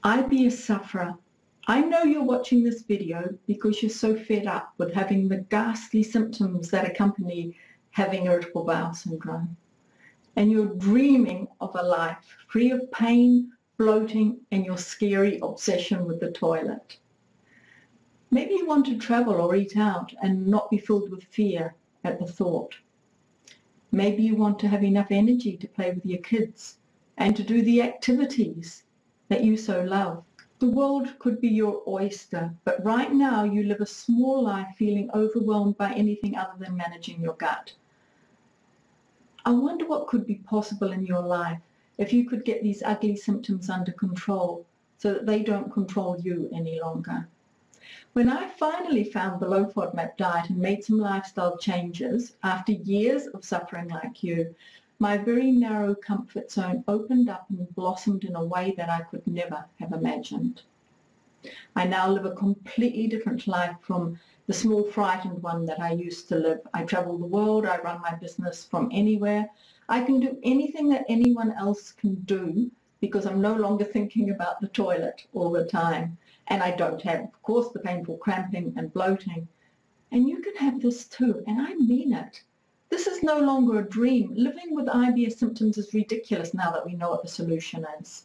IBS sufferer, I know you're watching this video because you're so fed up with having the ghastly symptoms that accompany having irritable bowel syndrome. And you're dreaming of a life free of pain, bloating, and your scary obsession with the toilet. Maybe you want to travel or eat out and not be filled with fear at the thought. Maybe you want to have enough energy to play with your kids and to do the activities that you so love. The world could be your oyster, but right now you live a small life feeling overwhelmed by anything other than managing your gut. I wonder what could be possible in your life if you could get these ugly symptoms under control so that they don't control you any longer. When I finally found the low Fodmap diet and made some lifestyle changes after years of suffering like you, my very narrow comfort zone opened up and blossomed in a way that I could never have imagined. I now live a completely different life from the small frightened one that I used to live. I travel the world, I run my business from anywhere. I can do anything that anyone else can do because I'm no longer thinking about the toilet all the time. And I don't have, of course, the painful cramping and bloating. And you can have this too, and I mean it. This is no longer a dream. Living with IBS symptoms is ridiculous now that we know what the solution is.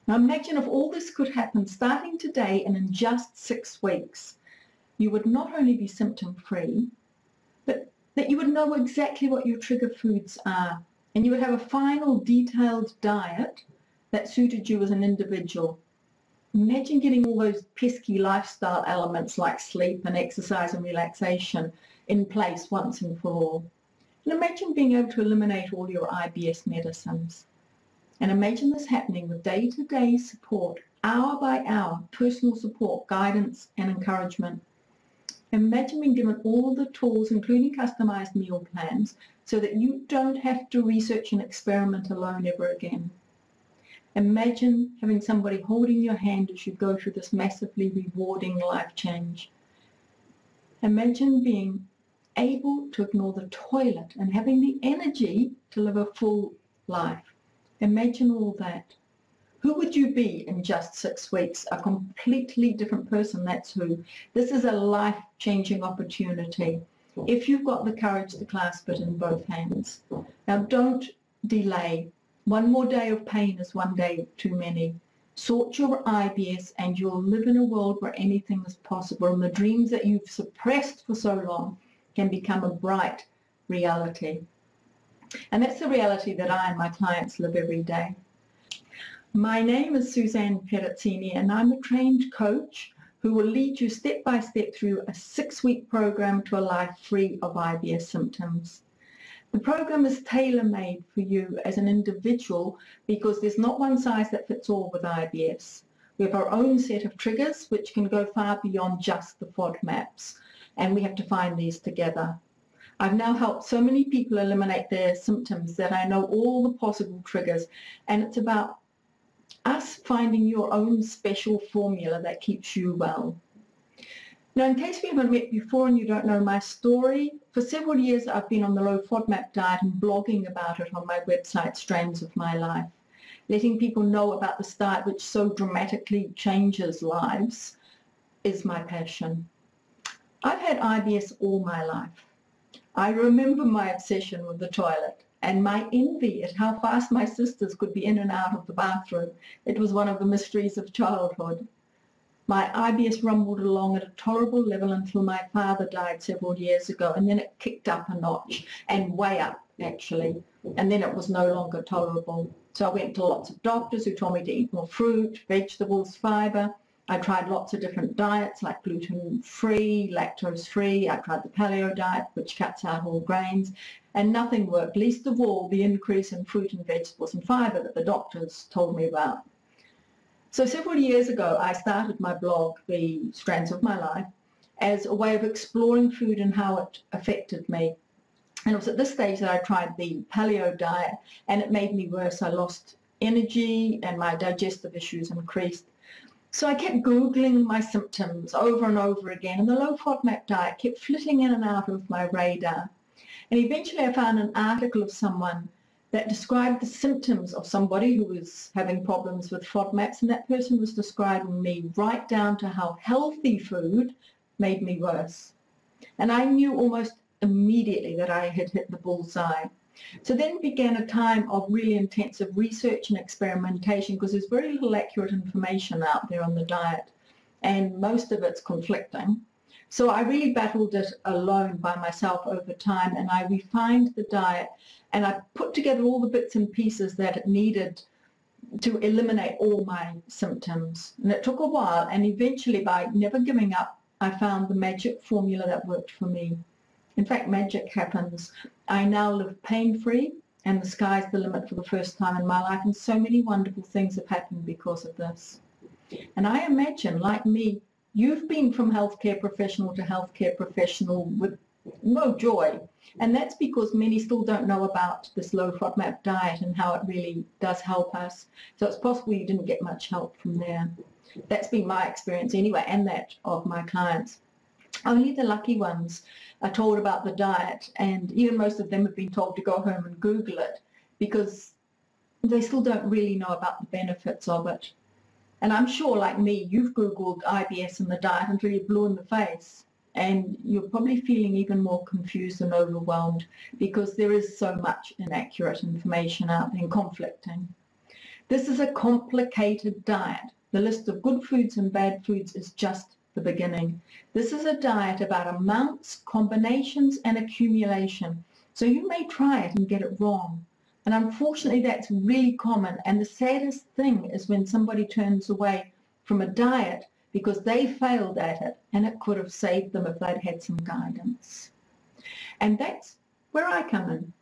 Now imagine if all this could happen starting today and in just 6 weeks. You would not only be symptom-free, but that you would know exactly what your trigger foods are, and you would have a final detailed diet that suited you as an individual. Imagine getting all those pesky lifestyle elements like sleep and exercise and relaxation in place once and for all. And imagine being able to eliminate all your IBS medicines. And imagine this happening with day-to-day support, hour by hour, personal support, guidance and encouragement. Imagine being given all the tools, including customized meal plans, so that you don't have to research and experiment alone ever again. Imagine having somebody holding your hand as you go through this massively rewarding life change. Imagine being able to ignore the toilet and having the energy to live a full life. Imagine all that. Who would you be in just 6 weeks? A completely different person, that's who. This is a life-changing opportunity if you've got the courage to clasp it in both hands. Now don't delay. One more day of pain is one day too many. Sort your IBS and you'll live in a world where anything is possible, and the dreams that you've suppressed for so long can become a bright reality. And that's the reality that I and my clients live every day. My name is Suzanne and I'm a trained coach who will lead you step by step through a 6-week program to a life free of IBS symptoms. The program is tailor-made for you as an individual because there's not one size that fits all with IBS. We have our own set of triggers which can go far beyond just the Fodmaps, and we have to find these together. I've now helped so many people eliminate their symptoms that I know all the possible triggers, and it's about us finding your own special formula that keeps you well. Now, in case we haven't met before and you don't know my story, for several years I've been on the low Fodmap diet and blogging about it on my website, Strands of My Life. Letting people know about this diet, which so dramatically changes lives, is my passion. I've had IBS all my life. I remember my obsession with the toilet and my envy at how fast my sisters could be in and out of the bathroom. It was one of the mysteries of childhood. My IBS rumbled along at a tolerable level until my father died several years ago, and then it kicked up a notch, and way up actually, and then it was no longer tolerable. So I went to lots of doctors who told me to eat more fruit, vegetables, fiber. I tried lots of different diets like gluten-free, lactose-free. I tried the paleo diet, which cuts out all grains, and nothing worked, least of all the increase in fruit and vegetables and fiber that the doctors told me about. So several years ago, I started my blog, The Strands of My Life, as a way of exploring food and how it affected me. And it was at this stage that I tried the paleo diet, and it made me worse. I lost energy and my digestive issues increased. So I kept Googling my symptoms over and over again, and the low Fodmap diet kept flitting in and out of my radar. And eventually I found an article of someone that described the symptoms of somebody who was having problems with Fodmaps, and that person was describing me right down to how healthy food made me worse. And I knew almost immediately that I had hit the bullseye. So then began a time of really intensive research and experimentation, because there's very little accurate information out there on the diet, and most of it's conflicting. So I really battled it alone by myself over time, and I refined the diet, and I put together all the bits and pieces that it needed to eliminate all my symptoms. And it took a while, and eventually, by never giving up, I found the magic formula that worked for me. In fact, magic happens. I now live pain-free, and the sky's the limit for the first time in my life, and so many wonderful things have happened because of this. And I imagine, like me, you've been from healthcare professional to healthcare professional with no joy. And that's because many still don't know about this low Fodmap diet and how it really does help us. So it's possible you didn't get much help from there. That's been my experience anyway, and that of my clients. Only the lucky ones are told about the diet, and even most of them have been told to go home and Google it, because they still don't really know about the benefits of it. And I'm sure, like me, you've Googled IBS and the diet until you're blue in the face, and you're probably feeling even more confused and overwhelmed because there is so much inaccurate information out there and conflicting. This is a complicated diet. The list of good foods and bad foods is just the beginning. This is a diet about amounts, combinations, and accumulation. So you may try it and get it wrong. And unfortunately, that's really common. And the saddest thing is when somebody turns away from a diet because they failed at it, and it could have saved them if they'd had some guidance. And that's where I come in.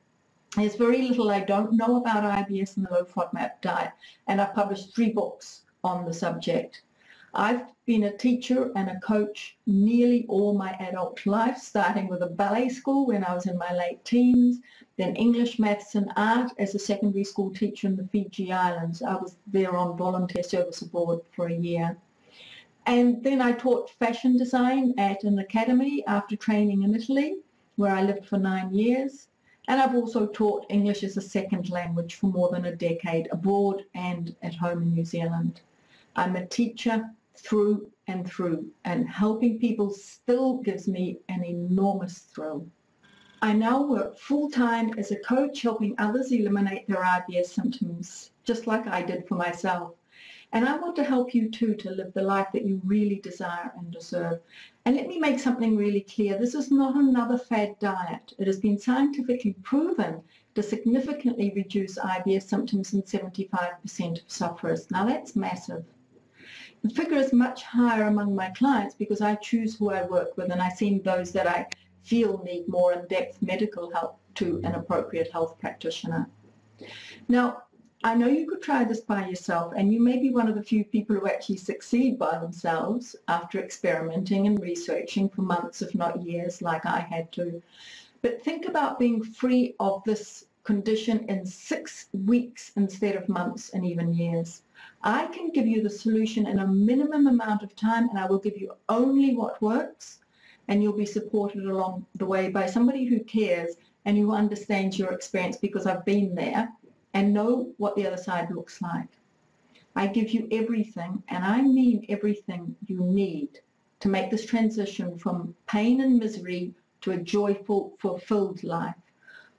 There's very little I don't know about IBS and the low Fodmap diet, and I've published 3 books on the subject. I've been a teacher and a coach nearly all my adult life, starting with a ballet school when I was in my late teens, then English, maths and art as a secondary school teacher in the Fiji Islands. I was there on volunteer service abroad for a year. And then I taught fashion design at an academy after training in Italy, where I lived for 9 years. And I've also taught English as a second language for more than a decade abroad and at home in New Zealand. I'm a teacher through and through, and helping people still gives me an enormous thrill. I now work full-time as a coach, helping others eliminate their IBS symptoms, just like I did for myself. And I want to help you too to live the life that you really desire and deserve. And let me make something really clear. This is not another fad diet. It has been scientifically proven to significantly reduce IBS symptoms in 75% of sufferers. Now that's massive. The figure is much higher among my clients because I choose who I work with, and I send those that I feel need more in-depth medical help to an appropriate health practitioner. Now, I know you could try this by yourself, and you may be one of the few people who actually succeed by themselves after experimenting and researching for months, if not years, like I had to. But think about being free of this condition in 6 weeks instead of months and even years. I can give you the solution in a minimum amount of time, and I will give you only what works, and you'll be supported along the way by somebody who cares and who understands your experience, because I've been there and know what the other side looks like. I give you everything, and I mean everything you need to make this transition from pain and misery to a joyful, fulfilled life.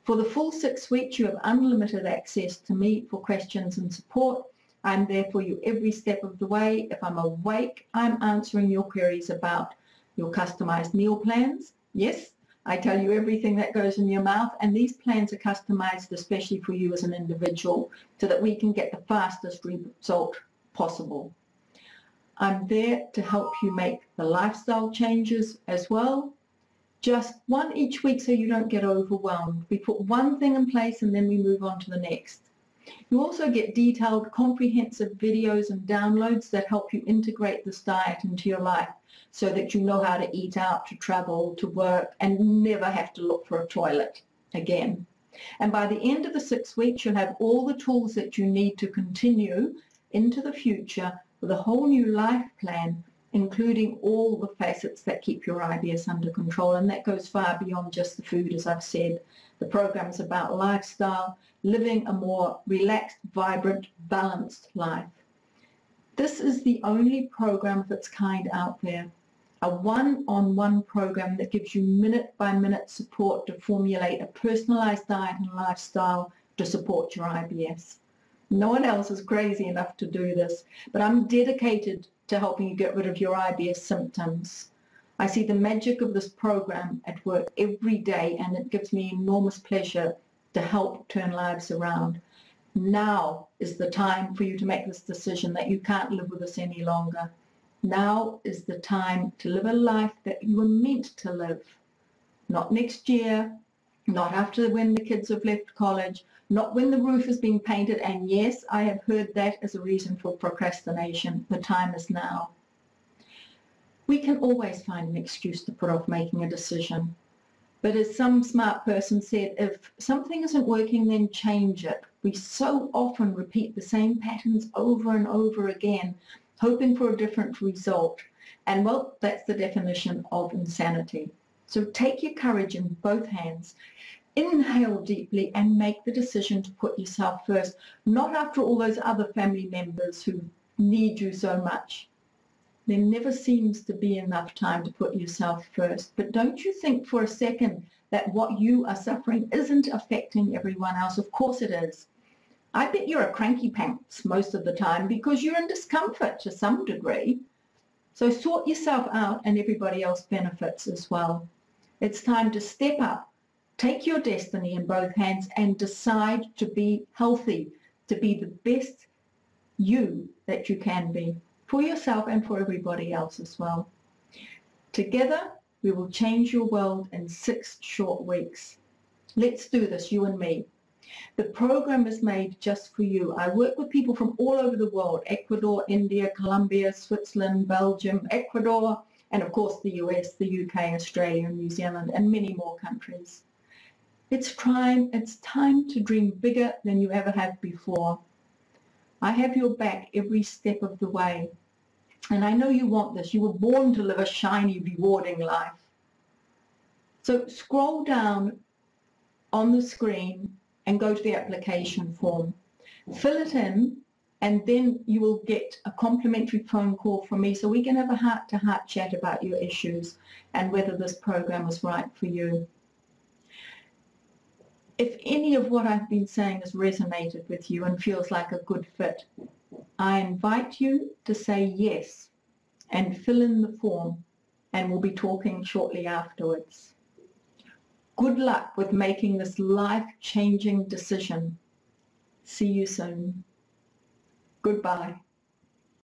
For the full 6 weeks, you have unlimited access to me for questions and support. I'm there for you every step of the way. If I'm awake, I'm answering your queries about your customized meal plans. Yes, I tell you everything that goes in your mouth, and these plans are customized especially for you as an individual so that we can get the fastest result possible. I'm there to help you make the lifestyle changes as well. Just one each week so you don't get overwhelmed. We put one thing in place and then we move on to the next. You also get detailed, comprehensive videos and downloads that help you integrate this diet into your life so that you know how to eat out, to travel, to work, and never have to look for a toilet again. And by the end of the 6 weeks, you'll have all the tools that you need to continue into the future with a whole new life plan including all the facets that keep your IBS under control, and that goes far beyond just the food, as I've said. The program is about lifestyle, living a more relaxed, vibrant, balanced life. This is the only program of its kind out there, a one-on-one program that gives you minute-by-minute support to formulate a personalized diet and lifestyle to support your IBS. No one else is crazy enough to do this, but I'm dedicated to helping you get rid of your IBS symptoms. I see the magic of this program at work every day, and it gives me enormous pleasure to help turn lives around. Now is the time for you to make this decision that you can't live with this any longer. Now is the time to live a life that you were meant to live. Not next year, not after when the kids have left college, not when the roof has been painted, and yes, I have heard that as a reason for procrastination. The time is now. We can always find an excuse to put off making a decision. But as some smart person said, if something isn't working, then change it. We so often repeat the same patterns over and over again, hoping for a different result. And well, that's the definition of insanity. So take your courage in both hands. Inhale deeply and make the decision to put yourself first, not after all those other family members who need you so much. There never seems to be enough time to put yourself first. But don't you think for a second that what you are suffering isn't affecting everyone else. Of course it is. I bet you're a cranky pants most of the time because you're in discomfort to some degree. So sort yourself out and everybody else benefits as well. It's time to step up, take your destiny in both hands and decide to be healthy, to be the best you that you can be, for yourself and for everybody else as well. Together, we will change your world in 6 short weeks. Let's do this, you and me. The program is made just for you. I work with people from all over the world: Ecuador, India, Colombia, Switzerland, Belgium, Ecuador, and of course the US, the UK, Australia, New Zealand, and many more countries. It's time to dream bigger than you ever have before. I have your back every step of the way. And I know you want this. You were born to live a shiny, rewarding life. So scroll down on the screen and go to the application form. Fill it in, and then you will get a complimentary phone call from me so we can have a heart-to-heart chat about your issues and whether this program is right for you. If any of what I've been saying has resonated with you and feels like a good fit, I invite you to say yes and fill in the form, and we'll be talking shortly afterwards. Good luck with making this life-changing decision. See you soon. Goodbye.